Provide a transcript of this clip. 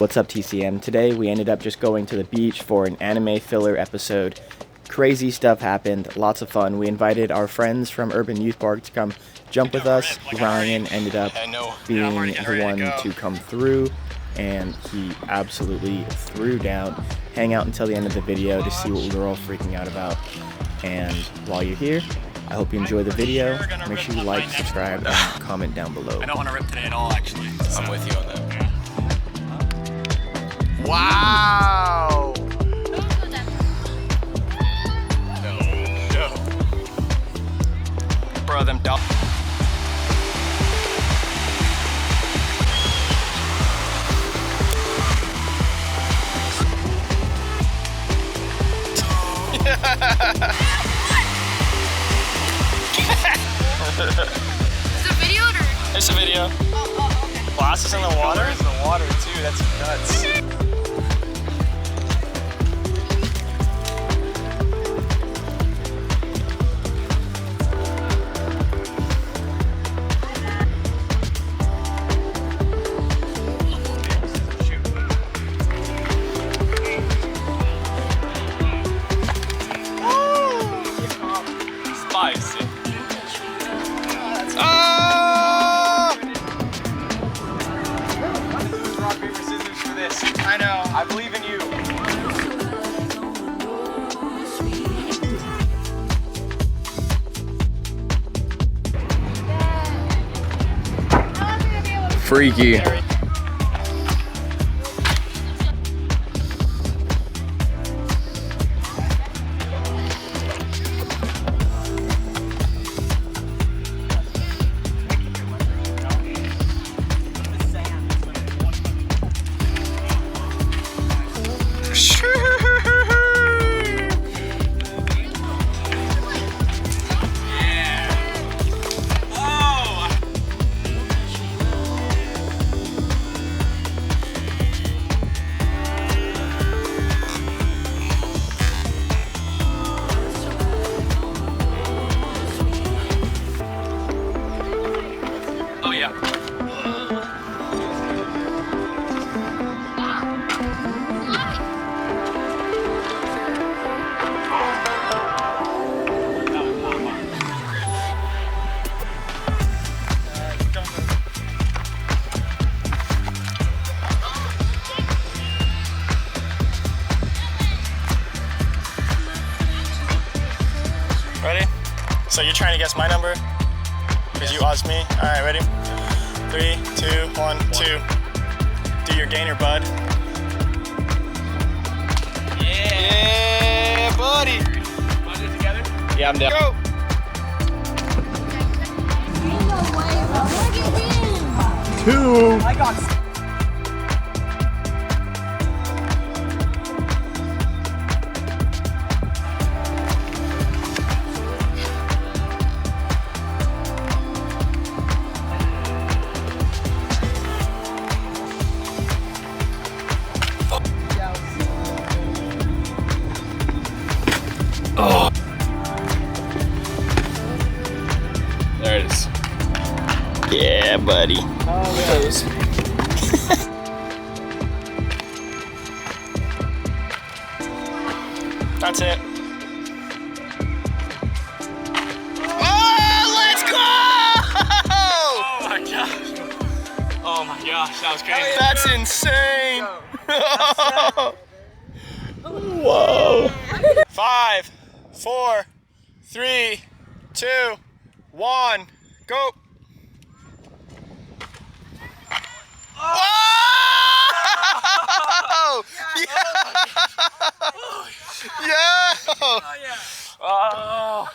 What's up, TCM? Today we ended up just going to the beach for an anime filler episode. Crazy stuff happened, lots of fun. We invited our friends from Urban Youth Park to come jump with us. Ryan ended up being the one to come through, and he absolutely threw down. Hang out until the end of the video to see what we were all freaking out about. And while you're here, I hope you enjoy the video. Make sure you like, subscribe, and comment down below. I don't want to rip today at all, actually. So. I'm with you on that. Yeah. Wow! No. Bro, them dogs. Is it video or? It's a video. Okay. Glasses in the water? In the water too, that's nuts. Spicy. Rock, paper, scissors for this. I know. I believe in you. Freaky. Oh, yeah. Ready? So you're trying to guess my number? Because you asked me. All right, ready? 3, 2, 1, 2. Do your gainer, bud. Yeah, buddy. Want to do it together? Yeah, I'm down. Go. Two. I got. Oh. There it is. Yeah, buddy. Close. That's it. Oh, let's go! Oh my gosh. Oh my gosh, that was crazy. That's insane. Whoa. 5, 4, 3, 2, 1, go. Oh! Yeah! Yeah! Oh!